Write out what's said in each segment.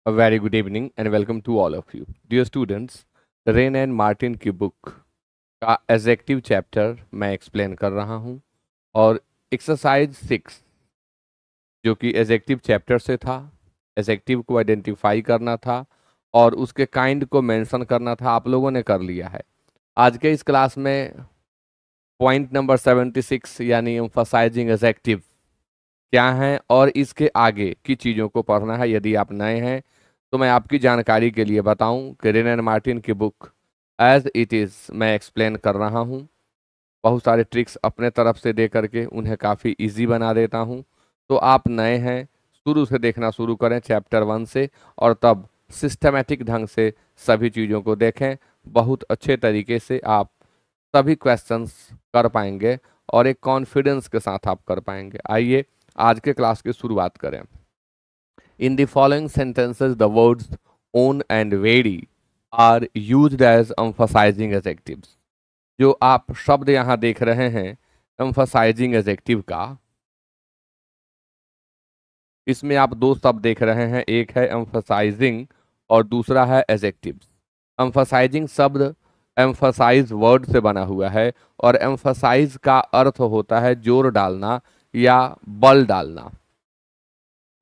A very good evening and welcome to all of you. Dear students, rain and Martin की book का adjective chapter मैं explain कर रहा हूँ और एक्सरसाइज 6 जो कि एडजेक्टिव चैप्टर से था, एडजेक्टिव को आइडेंटिफाई करना था और उसके काइंड को मेंशन करना था, आप लोगों ने कर लिया है। आज के इस क्लास में पॉइंट नंबर 76 यानी एम्फसाइजिंग एडजेक्टिव क्या है और इसके आगे की चीज़ों को पढ़ना है। यदि आप नए हैं तो मैं आपकी जानकारी के लिए बताऊं कि रेन एंड मार्टिन की बुक एज इट इज़ मैं एक्सप्लेन कर रहा हूं। बहुत सारे ट्रिक्स अपने तरफ से दे करके उन्हें काफ़ी इजी बना देता हूं। तो आप नए हैं, शुरू से देखना शुरू करें चैप्टर 1 से और तब सिस्टमेटिक ढंग से सभी चीज़ों को देखें। बहुत अच्छे तरीके से आप सभी क्वेश्चंस कर पाएंगे और एक कॉन्फिडेंस के साथ आप कर पाएंगे। आइए आज के क्लास की शुरुआत करें। In the following sentences, the words own and vary are used as emphasizing adjectives. जो आप शब्द यहाँ देख रहे हैं emphasizing adjective का, इसमें आप दो शब्द देख रहे हैं, एक है emphasizing और दूसरा है adjectives. emphasizing शब्द emphasize वर्ड से बना हुआ है और emphasize का अर्थ होता है जोर डालना या बल डालना,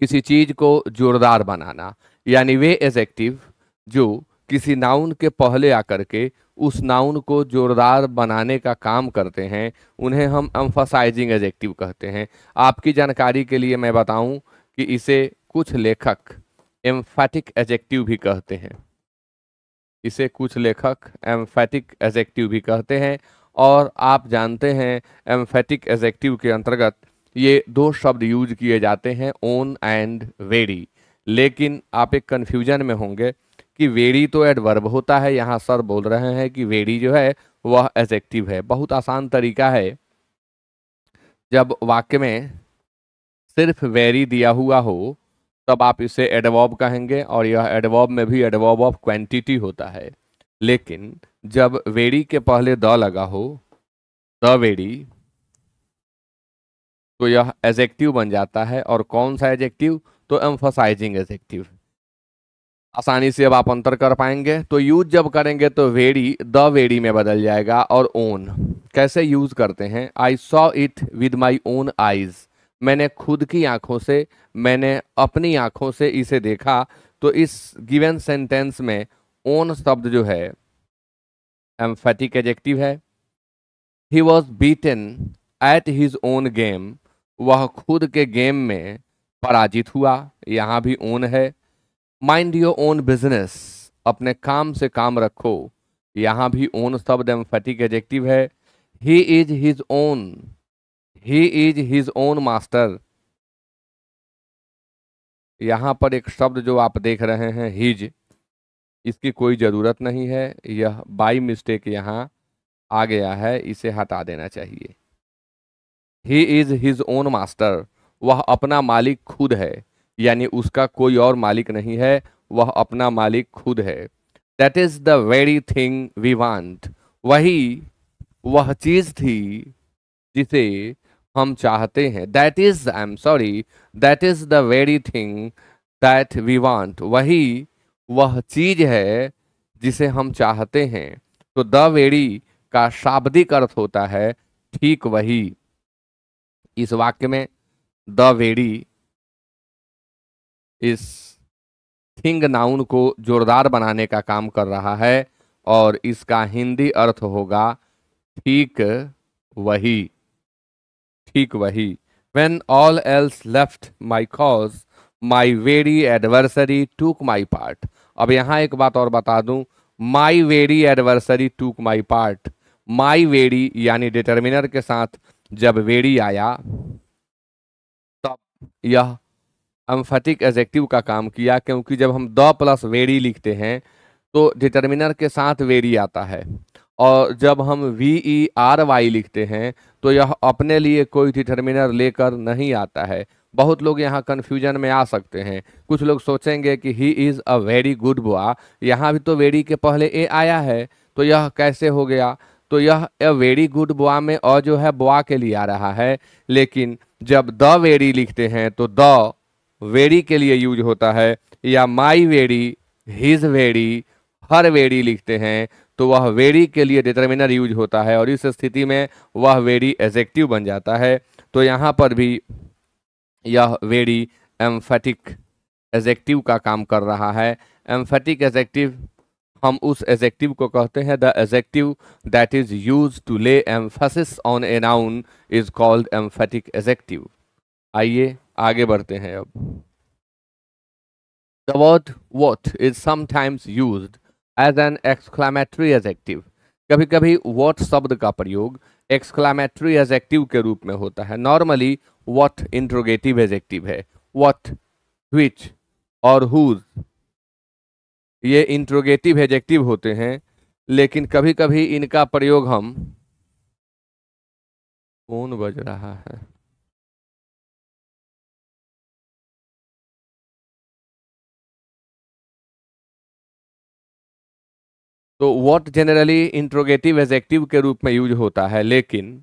किसी चीज को जोरदार बनाना। यानी वे एडजेक्टिव जो किसी नाउन के पहले आकर के उस नाउन को जोरदार बनाने का काम करते हैं उन्हें हम एम्फसाइजिंग एडजेक्टिव कहते हैं। आपकी जानकारी के लिए मैं बताऊं कि इसे कुछ लेखक एम्फैटिक एडजेक्टिव भी कहते हैं। इसे कुछ लेखक एम्फैटिक एडजेक्टिव भी कहते हैं और आप जानते हैं एम्फैटिक एडजेक्टिव के अंतर्गत ये दो शब्द यूज किए जाते हैं, ओन एंड वेरी। लेकिन आप एक कन्फ्यूजन में होंगे कि वेरी तो एडवर्ब होता है, यहाँ सर बोल रहे हैं कि वेरी जो है वह एडजेक्टिव है। बहुत आसान तरीका है, जब वाक्य में सिर्फ वेरी दिया हुआ हो तब आप इसे एडवर्ब कहेंगे और यह एडवर्ब में भी एडवर्ब ऑफ क्वांटिटी होता है। लेकिन जब वेरी के पहले द लगा हो, द वेरी, तो यह एडजेक्टिव बन जाता है। और कौन सा एडजेक्टिव? तो एम्फसाइजिंग एडजेक्टिव। आसानी से अब आप अंतर कर पाएंगे। तो यूज जब करेंगे तो वेरी द वेरी में बदल जाएगा। और ओन कैसे यूज करते हैं? I saw it with my own eyes, मैंने खुद की आंखों से, मैंने अपनी आंखों से इसे देखा। तो इस गिवन सेंटेंस में ओन शब्द जो है एम्फेटिक एडजेक्टिव है। He was beaten at his own game, वह खुद के गेम में पराजित हुआ, यहाँ भी ओन है। माइंड योर ओन बिजनेस, अपने काम से काम रखो, यहाँ भी ओन शब्द एम्फेटिक एडजेक्टिव है। He is his own, he is his own master, यहाँ पर एक शब्द जो आप देख रहे हैं हिज, इसकी कोई ज़रूरत नहीं है, यह बाई मिस्टेक यहाँ आ गया है, इसे हटा देना चाहिए। He is his own master, वह अपना मालिक खुद है, यानी उसका कोई और मालिक नहीं है, वह अपना मालिक खुद है। That is the very thing we want, वही वह चीज थी जिसे हम चाहते हैं। That is, I am sorry, that is the very thing that we want, वही वह चीज है जिसे हम चाहते हैं। तो द वेरी का शाब्दिक अर्थ होता है ठीक वही। इस वाक्य में द वेरी इस थिंग नाउन को जोरदार बनाने का काम कर रहा है और इसका हिंदी अर्थ होगा ठीक वही, ठीक वही। When all else left my cause, my very adversary took my part. अब यहाँ एक बात और बता दूं, my very adversary took my part, my very यानी डिटर्मिनर के साथ जब वेरी आया तब यह एम्फेटिक एडजेक्टिव का काम किया, क्योंकि जब हम द प्लस वेरी लिखते हैं तो डिटर्मिनर के साथ वेरी आता है और जब हम VERY लिखते हैं तो यह अपने लिए कोई डिटर्मिनर लेकर नहीं आता है। बहुत लोग यहाँ कन्फ्यूजन में आ सकते हैं। कुछ लोग सोचेंगे कि he is a very good boy, यहाँ भी तो वेरी के पहले ए आया है, तो यह कैसे हो गया? तो यह ए वेरी गुड बॉय में और जो है बॉय के लिए आ रहा है, लेकिन जब द वेरी लिखते हैं तो द वेरी के लिए यूज होता है, या my very, his very, her very लिखते हैं तो वह वेरी के लिए डिटर्मिनर यूज होता है और इस स्थिति में वह वेरी एडजेक्टिव बन जाता है। तो यहाँ पर भी यह वेरी एम्फेटिक एडजेक्टिव का काम कर रहा है। एम्फेटिक एडजेक्टिव, हम उस एडजेक्टिव को कहते हैं the adjective that is used to lay emphasis on a noun is called emphatic adjective. आइए आगे बढ़ते हैं अब। The word what is sometimes used as an exclamatory adjective. कभी कभी what शब्द का प्रयोग एक्सक्लामेटरी एडजेक्टिव के रूप में होता है। नॉर्मली what इंट्रोगेटिव एडजेक्टिव है। what, which और whose ये इंट्रोगेटिव एडजेक्टिव होते हैं, लेकिन कभी कभी इनका प्रयोग हम, कौन बज रहा है, तो what जनरली इंट्रोगेटिव एडजेक्टिव के रूप में यूज होता है, लेकिन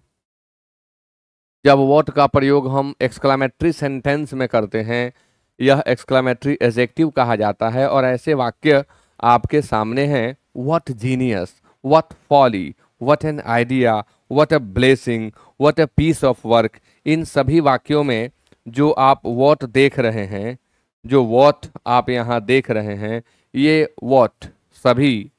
जब what का प्रयोग हम एक्सक्लामेटरी सेंटेंस में करते हैं यह एक्सक्लामेटरी एडजेक्टिव कहा जाता है। और ऐसे वाक्य आपके सामने हैं, what genius, what folly, what an idea, what a blessing, what a piece of work। इन सभी वाक्यों में जो आप what देख रहे हैं, जो what आप यहाँ देख रहे हैं, ये what सभी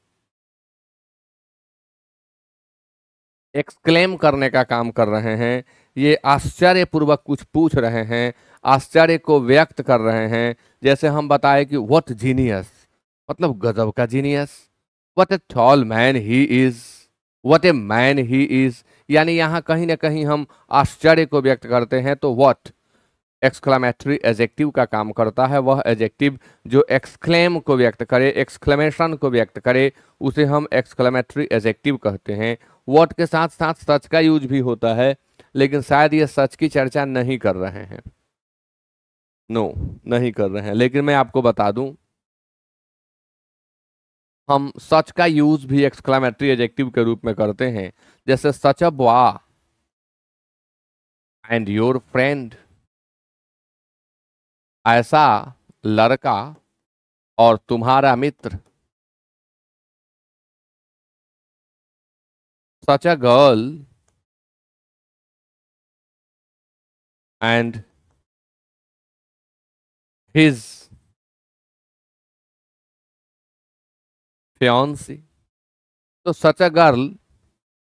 एक्सक्लेम करने का काम कर रहे हैं। ये आश्चर्यपूर्वक कुछ पूछ रहे हैं, आश्चर्य को व्यक्त कर रहे हैं। जैसे हम बताए कि व्हाट जीनियस मतलब गजब का genius, what a tall man he is, what a man he is, यानी यहाँ कहीं ना कहीं हम आश्चर्य को व्यक्त करते हैं। तो व्हाट एक्सक्लेमेटरी एडजेक्टिव का काम करता है। वह एडजेक्टिव जो एक्सक्लेम को व्यक्त करे, एक्सक्लेमेशन को व्यक्त करे, उसे हम एक्सक्लेमेटरी एडजेक्टिव कहते हैं। व्हाट के साथ साथ सच का यूज भी होता है, लेकिन शायद ये सच की चर्चा नहीं कर रहे हैं, नहीं कर रहे हैं। लेकिन मैं आपको बता दूं, हम सच का यूज भी एक्सक्लेमेटरी एडजेक्टिव के रूप में करते हैं। जैसे such a boy and your friend, ऐसा लड़का और तुम्हारा मित्र। Such a girl and his fiancee. तो सच अ गर्ल,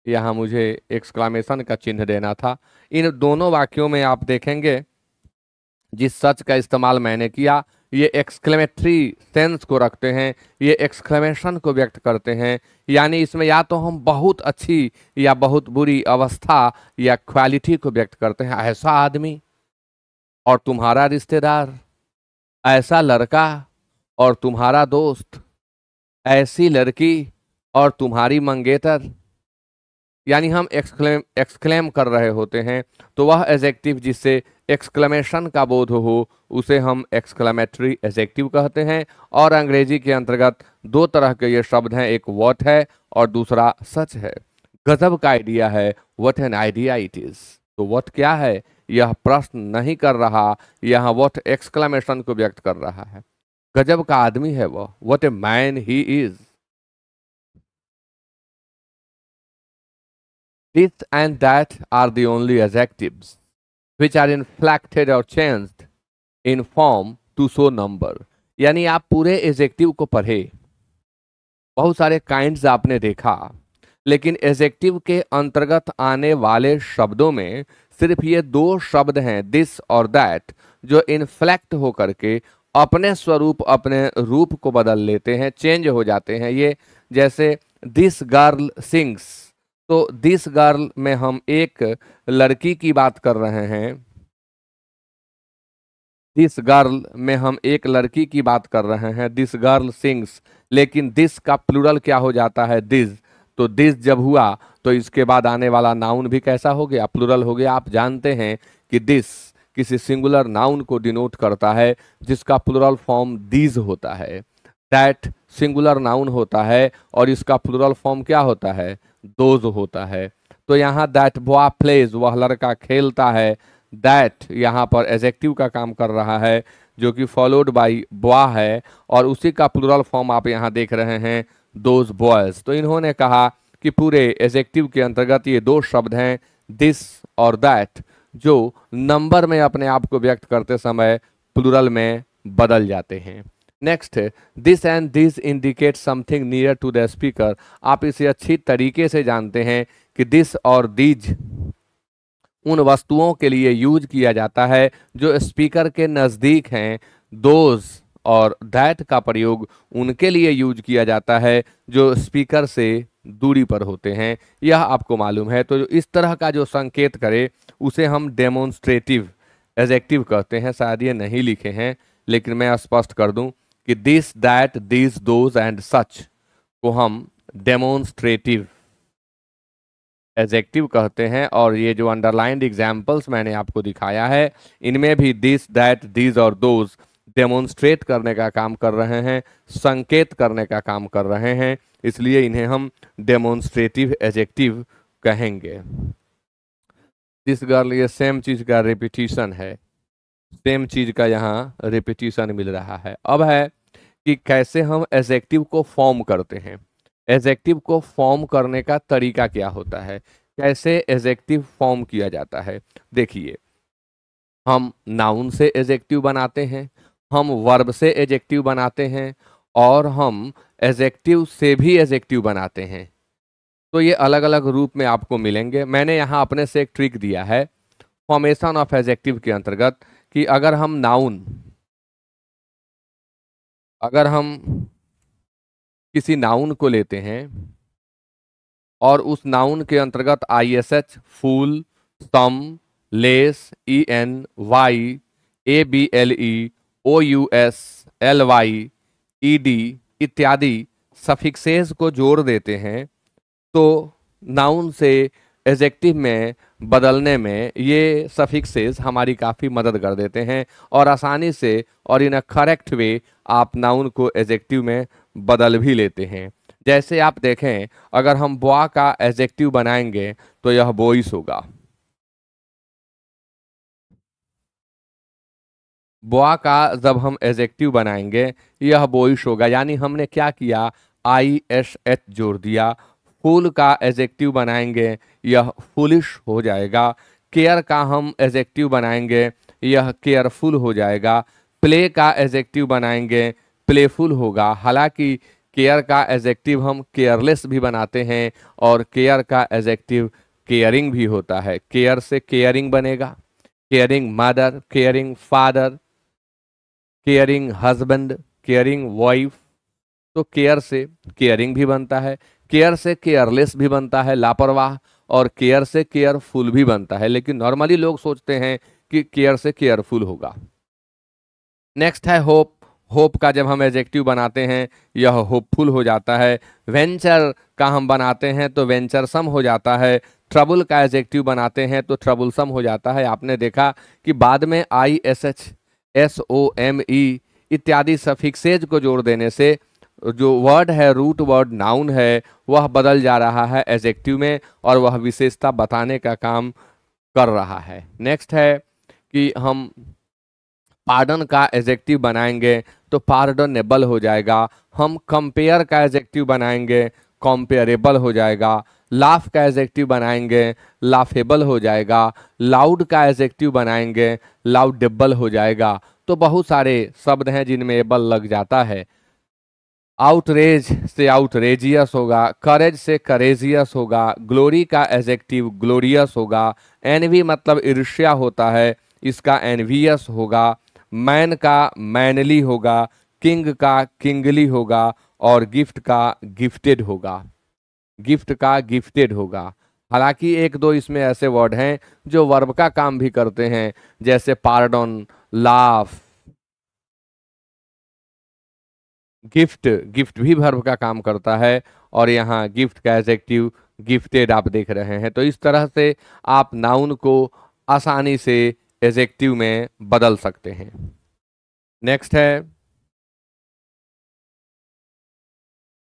यहाँ मुझे एक्सक्लामेशन का चिन्ह देना था। इन दोनों वाक्यों में आप देखेंगे जिस सच का इस्तेमाल मैंने किया, ये एक्सक्लेमेटरी सेंस को रखते हैं, ये एक्सक्लेमेशन को व्यक्त करते हैं। यानी इसमें या तो हम बहुत अच्छी या बहुत बुरी अवस्था या क्वालिटी को व्यक्त करते हैं। ऐसा आदमी और तुम्हारा रिश्तेदार, ऐसा लड़का और तुम्हारा दोस्त, ऐसी लड़की और तुम्हारी मंगेतर, यानी हम एक्सक्लेम कर रहे होते हैं। तो वह एडजेक्टिव जिससे एक्सक्लेमेशन का बोध हो उसे हम एक्सक्लेमेटरी एडजेक्टिव कहते हैं। और अंग्रेजी के अंतर्गत दो तरह के ये शब्द हैं, एक व्हाट है और दूसरा सच है। गजब का आइडिया है, what an idea it is. तो व्हाट क्या है, यह प्रश्न नहीं कर रहा, यहाँ व्हाट एक्सक्लेमेशन को व्यक्त कर रहा है। गजब का आदमी है वह, what a man he is. This and that are the only adjectives which are inflected or changed in form to show number। यानी आप पूरे एडजेक्टिव को पढ़े, बहुत सारे काइंड्स आपने देखा, लेकिन एडजेक्टिव के अंतर्गत आने वाले शब्दों में सिर्फ ये दो शब्द हैं, दिस और दैट, जो इन्फ्लेक्ट होकर के अपने स्वरूप, अपने रूप को बदल लेते हैं, चेंज हो जाते हैं। ये जैसे दिस गर्ल सिंग्स, तो दिस गर्ल में हम एक लड़की की बात कर रहे हैं, दिस गर्ल में हम एक लड़की की बात कर रहे हैं, दिस गर्ल सिंग्स, लेकिन दिस का प्लूरल क्या हो जाता है, दिस। तो दिस जब हुआ तो इसके बाद आने वाला नाउन भी कैसा हो गया, प्लूरल हो गया। आप जानते हैं कि दिस किसी सिंगुलर नाउन को डिनोट करता है जिसका प्लूरल फॉर्म दीज होता है। दैट सिंगुलर नाउन होता है और इसका प्लूरल फॉर्म क्या होता है, दोज होता है। तो यहाँ दैट बॉय प्लेज, वह लड़का खेलता है, दैट यहाँ पर एडजेक्टिव का काम कर रहा है। जो कि फॉलोड बाई बॉय है, और उसी का प्लूरल फॉर्म आप यहाँ देख रहे हैं दोज बॉयज। तो इन्होंने कहा कि पूरे एडजेक्टिव के अंतर्गत ये दो शब्द हैं दिस और दैट, जो नंबर में अपने आप को व्यक्त करते समय प्लूरल में बदल जाते हैं। Next, this and this indicate something near to the speaker. आप इसे अच्छी तरीके से जानते हैं कि दिस और दीज उन वस्तुओं के लिए यूज किया जाता है जो स्पीकर के नज़दीक हैं। दोज और दैट का प्रयोग उनके लिए यूज किया जाता है जो स्पीकर से दूरी पर होते हैं। यह आपको मालूम है। तो इस तरह का जो संकेत करे उसे हम डेमोन्स्ट्रेटिव एडजेक्टिव कहते हैं। शायद ये नहीं लिखे हैं, लेकिन मैं स्पष्ट कर दूं कि this that this those and such को हम डेमोन्स्ट्रेटिव एडजेक्टिव कहते हैं। और ये जो अंडरलाइंड एग्जाम्पल्स मैंने आपको दिखाया है, इनमें भी दिस दैट दिस और दोज डेमोन्स्ट्रेट करने का काम कर रहे हैं, संकेत करने का काम कर रहे हैं, इसलिए इन्हें हम डेमोन्स्ट्रेटिव एडजेक्टिव कहेंगे। दिस गर्ल, ये सेम चीज का रिपीटिशन है, सेम चीज का यहाँ रिपीटिशन मिल रहा है। अब है कि कैसे हम एडजेक्टिव को फॉर्म करते हैं। एडजेक्टिव को फॉर्म करने का तरीका क्या होता है, कैसे एडजेक्टिव फॉर्म किया जाता है। देखिए, हम नाउन से एडजेक्टिव बनाते हैं, हम वर्ब से एडजेक्टिव बनाते हैं, और हम एडजेक्टिव से भी एडजेक्टिव बनाते हैं। तो ये अलग अलग रूप में आपको मिलेंगे। मैंने यहाँ अपने से एक ट्रिक दिया है फॉर्मेशन ऑफ एडजेक्टिव के अंतर्गत कि अगर हम किसी नाउन को लेते हैं और उस नाउन के अंतर्गत ISH, ful, some, less, ENY, ABLE, OUS, LY, ED इत्यादि सफिक्सेस को जोड़ देते हैं, तो नाउन से एडजेक्टिव में बदलने में ये सफिक्सेस हमारी काफ़ी मदद कर देते हैं, और आसानी से और इन अ करेक्ट वे आप नाउन को एडजेक्टिव में बदल भी लेते हैं। जैसे आप देखें, अगर हम बॉय का एडजेक्टिव बनाएंगे तो यह बॉयस होगा। बॉय का जब हम एडजेक्टिव बनाएंगे यह बॉयस होगा, यानी हमने क्या किया, ISH जोड़ दिया। फूल का एडजेक्टिव बनाएंगे यह फुलिश हो जाएगा। केयर का हम एडजेक्टिव बनाएंगे यह केयरफुल हो जाएगा। प्ले का एडजेक्टिव बनाएंगे प्लेफुल होगा। हालांकि केयर का एडजेक्टिव हम केयरलेस भी बनाते हैं, और केयर का एडजेक्टिव केयरिंग भी होता है। केयर से केयरिंग बनेगा, caring mother, caring father, caring husband, caring wife. तो केयर से केयरिंग भी बनता है, केयर से केयरलेस भी बनता है, लापरवाह, और केयर से केयरफुल भी बनता है। लेकिन नॉर्मली लोग सोचते हैं कि केयर से केयरफुल होगा। नेक्स्ट है होप। होप का जब हम एडजेक्टिव बनाते हैं यह होपफुल हो जाता है। वेंचर का हम बनाते हैं तो वेंचरसम हो जाता है। ट्रबल का एडजेक्टिव बनाते हैं तो ट्रबलसम हो जाता है। आपने देखा कि बाद में ISH, SOME इत्यादि सफिक्सेज को जोड़ देने से जो वर्ड है, रूट वर्ड नाउन है, वह बदल जा रहा है एडजेक्टिव में, और वह विशेषता बताने का काम कर रहा है। नेक्स्ट है कि हम पार्डन का एडजेक्टिव बनाएंगे तो पार्डनेबल हो जाएगा। हम कंपेयर का एडजेक्टिव बनाएंगे कंपेयरेबल हो जाएगा। लाफ का एडजेक्टिव बनाएंगे लाफेबल हो जाएगा। लाउड का एडजेक्टिव बनाएंगे लाउडेबल हो जाएगा। तो बहुत सारे शब्द हैं जिनमें एबल लग जाता है। आउटरेज से आउटरेजियस होगा, करेज से करेजियस होगा, ग्लोरी का एडजेक्टिव ग्लोरियस होगा, एनवी मतलब ईर्ष्या होता है, इसका एनवियस होगा, मैन का मैनली होगा, किंग का किंगली होगा, और गिफ्ट का गिफ्टेड होगा, गिफ्ट का गिफ्टेड होगा। हालांकि एक दो इसमें ऐसे वर्ड हैं जो वर्ब का काम भी करते हैं, जैसे पार्डन, लाफ, गिफ्ट, गिफ्ट भी वर्ब का काम करता है, और यहाँ गिफ्ट का एडजेक्टिव गिफ्टेड आप देख रहे हैं। तो इस तरह से आप नाउन को आसानी से एडजेक्टिव में बदल सकते हैं। नेक्स्ट है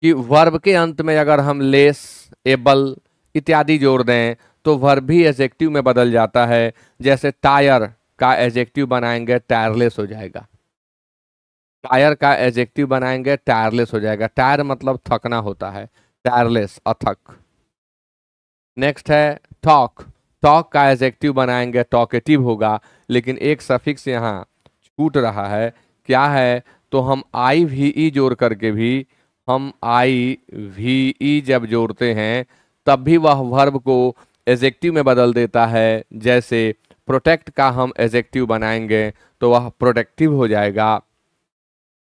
कि वर्ब के अंत में अगर हम लेस, एबल इत्यादि जोड़ दें तो वर्ब भी एडजेक्टिव में बदल जाता है। जैसे टायर का एडजेक्टिव बनाएंगे टायरलेस हो जाएगा। टायर का एडजेक्टिव बनाएंगे टायरलेस हो जाएगा। टायर मतलब थकना होता है, टायरलेस अथक। नेक्स्ट है टॉक। टॉक का एडजेक्टिव बनाएंगे टॉकेटिव होगा, लेकिन एक सफिक्स यहाँ छूट रहा है, क्या है? तो हम आई वी ई जोड़ करके भी, हम आई वी ई जब जोड़ते हैं तब भी वह वर्ब को एडजेक्टिव में बदल देता है। जैसे प्रोटेक्ट का हम एडजेक्टिव बनाएंगे तो वह प्रोटेक्टिव हो जाएगा,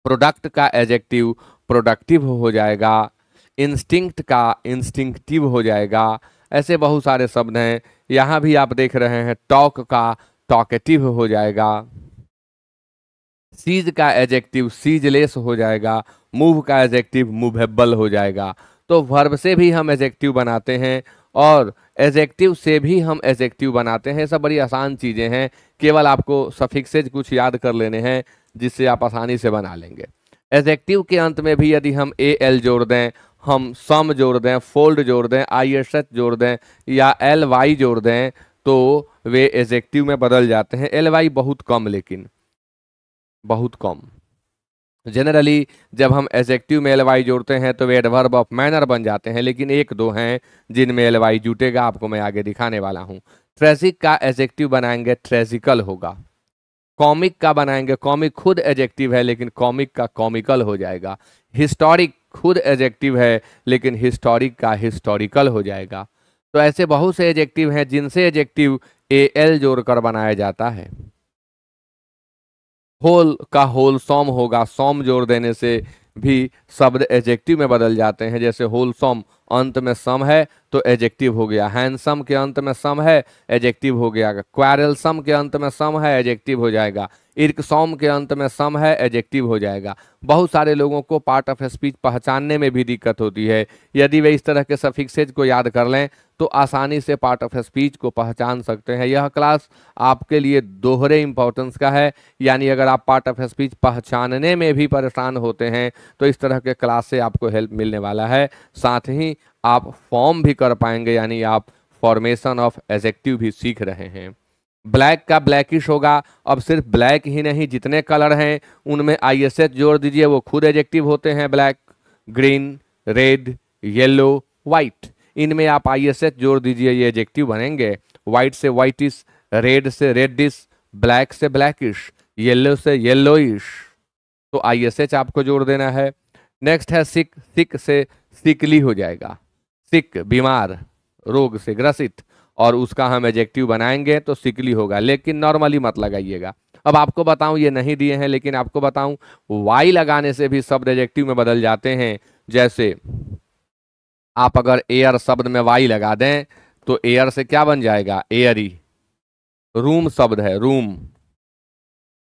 प्रोडक्ट का एडजेक्टिव प्रोडक्टिव हो जाएगा, इंस्टिंक्ट का इंस्टिंक्टिव हो जाएगा। ऐसे बहुत सारे शब्द हैं। यहाँ भी आप देख रहे हैं टॉक का टॉकेटिव हो जाएगा, सीज का एडजेक्टिव सीजलेस हो जाएगा, मूव का एडजेक्टिव मूवेबल हो जाएगा। तो वर्ब से भी हम एडजेक्टिव बनाते हैं और एडजेक्टिव से भी हम एडजेक्टिव बनाते हैं। सब बड़ी आसान चीज़ें हैं, केवल आपको सफिक्सेज कुछ याद कर लेने हैं जिससे आप आसानी से बना लेंगे। एडजेक्टिव के अंत में भी यदि हम ए एल जोड़ दें, हम सम जोड़ दें, फोल्ड जोड़ दें, आई एस एच जोड़ दें या एल वाई जोड़ दें तो वे एडजेक्टिव में बदल जाते हैं। एल वाई बहुत कम, लेकिन बहुत कम। जनरली जब हम एडजेक्टिव में एल वाई जोड़ते हैं तो वे एडवर्ब ऑफ मैनर बन जाते हैं, लेकिन एक दो हैं जिनमें एल वाई जुटेगा, आपको मैं आगे दिखाने वाला हूं। ट्रेजिक का एडजेक्टिव बनाएंगे ट्रेजिकल होगा। कॉमिक का बनाएंगे, कॉमिक खुद एडजेक्टिव है लेकिन कॉमिक का कॉमिकल हो जाएगा। हिस्टोरिक खुद एडजेक्टिव है लेकिन हिस्टोरिक का हिस्टोरिकल हो जाएगा। तो ऐसे बहुत से एडजेक्टिव हैं जिनसे एडजेक्टिव ए एल जोड़कर बनाया जाता है। होल का होल सॉम होगा, सॉम जोड़ देने से भी शब्द एडजेक्टिव में बदल जाते हैं। जैसे होल सॉम अंत में सम है तो एडजेक्टिव हो गया, हैंडसम के अंत में सम है एडजेक्टिव हो गया, क्वारलसम के अंत में सम है एडजेक्टिव हो जाएगा, इर्कसॉम के अंत में सम है एडजेक्टिव हो जाएगा। बहुत सारे लोगों को पार्ट ऑफ स्पीच पहचानने में भी दिक्कत होती है। यदि वे इस तरह के सफिक्सेज को याद कर लें तो आसानी से पार्ट ऑफ स्पीच को पहचान सकते हैं। यह क्लास आपके लिए दोहरे इंपॉर्टेंस का है, यानी अगर आप पार्ट ऑफ स्पीच पहचानने में भी परेशान होते हैं तो इस तरह के क्लास से आपको हेल्प मिलने वाला है। साथ ही आप फॉर्म भी कर पाएंगे, यानी आप फॉर्मेशन ऑफ एडजेक्टिव भी सीख रहे हैं। ब्लैक का ब्लैकिश होगा। अब सिर्फ ब्लैक ही नहीं, जितने कलर हैं उनमें आई एस एच जोड़ दीजिए, वो खुद एडजेक्टिव होते हैं। Black, green, red, yellow, white, इनमें आप आई एस एच जोड़ दीजिए, ये एडजेक्टिव बनेंगे। वाइट से वाइटिश, रेड से रेडिश, ब्लैक से ब्लैकिश, येलो से येलोइश, तो आई एस एच आपको जोड़ देना है। नेक्स्ट है सिक। सिक से सिकली हो जाएगा, सिक बीमार, रोग से ग्रसित, और उसका हम एडजेक्टिव बनाएंगे तो सिकली होगा, लेकिन नॉर्मली मत लगाइएगा। अब आपको बताऊं, ये नहीं दिए हैं लेकिन आपको बताऊं, वाई लगाने से भी शब्द एडजेक्टिव में बदल जाते हैं। जैसे आप अगर एयर शब्द में वाई लगा दें तो एयर से क्या बन जाएगा? एयरी। रूम शब्द है, रूम,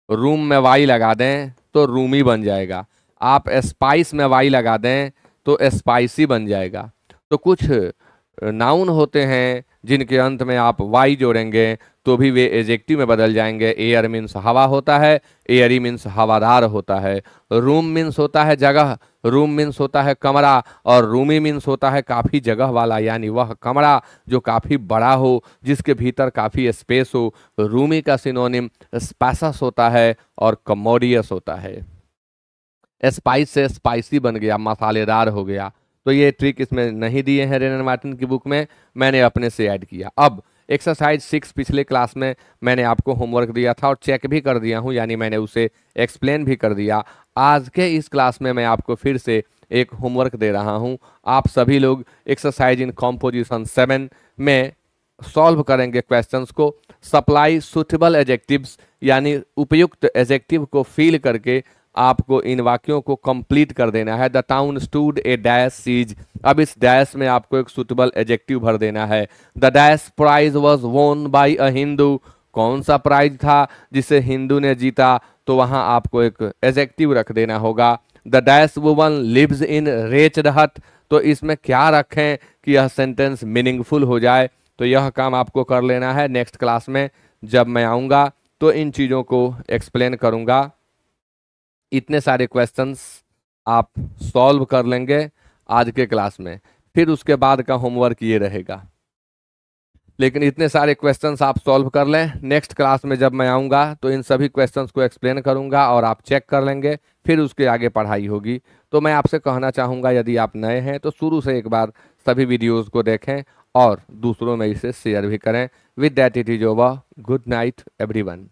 रूम में वाई लगा दें तो रूमी बन जाएगा। आप स्पाइस में वाई लगा दें तो स्पाइसी बन जाएगा। तो कुछ नाउन होते हैं जिनके अंत में आप वाई जोड़ेंगे तो भी वे एडजेक्टिव में बदल जाएंगे। एयर मीन्स हवा होता है, एयरी मीन्स हवादार होता है। रूम मीन्स होता है जगह, रूम मीन्स होता है कमरा, और रूमी मीन्स होता है काफ़ी जगह वाला, यानी वह कमरा जो काफ़ी बड़ा हो, जिसके भीतर काफ़ी स्पेस हो। रूमी का सिनोनिम स्पाइसस होता है और कमोडियस होता है। स्पाइस से स्पाइसी बन गया, मसालेदार हो गया। तो ये ट्रिक इसमें नहीं दिए हैं रेनन मार्टिन की बुक में, मैंने अपने से ऐड किया। अब एक्सरसाइज 6 पिछले क्लास में मैंने आपको होमवर्क दिया था और चेक भी कर दिया हूँ, यानी मैंने उसे एक्सप्लेन भी कर दिया। आज के इस क्लास में मैं आपको फिर से एक होमवर्क दे रहा हूँ। आप सभी लोग एक्सरसाइज इन कॉम्पोजिशन 7 में सॉल्व करेंगे क्वेश्चंस को। सप्लाई सुटेबल एडजेक्टिव्स, यानी उपयुक्त एडजेक्टिव को फील करके आपको इन वाक्यों को कंप्लीट कर देना है। The town stood a dash seas, अब इस डैश में आपको एक सुटेबल एडजेक्टिव भर देना है। द डैश प्राइज वॉज वोन बाई अ हिंदू, कौन सा प्राइज था जिसे हिंदू ने जीता, तो वहां आपको एक एडजेक्टिव रख देना होगा। The dash woman lives in wretched hut, तो इसमें क्या रखें कि यह सेंटेंस मीनिंगफुल हो जाए, तो यह काम आपको कर लेना है। नेक्स्ट क्लास में जब मैं आऊँगा तो इन चीज़ों को एक्सप्लेन करूँगा। इतने सारे क्वेश्चंस आप सॉल्व कर लेंगे आज के क्लास में, फिर उसके बाद का होमवर्क ये रहेगा। लेकिन इतने सारे क्वेश्चंस आप सॉल्व कर लें। नेक्स्ट क्लास में जब मैं आऊँगा तो इन सभी क्वेश्चंस को एक्सप्लेन करूँगा और आप चेक कर लेंगे, फिर उसके आगे पढ़ाई होगी। तो मैं आपसे कहना चाहूँगा, यदि आप नए हैं तो शुरू से एक बार सभी वीडियोज़ को देखें और दूसरों में इसे शेयर भी करें। With that it is over. Good night everyone.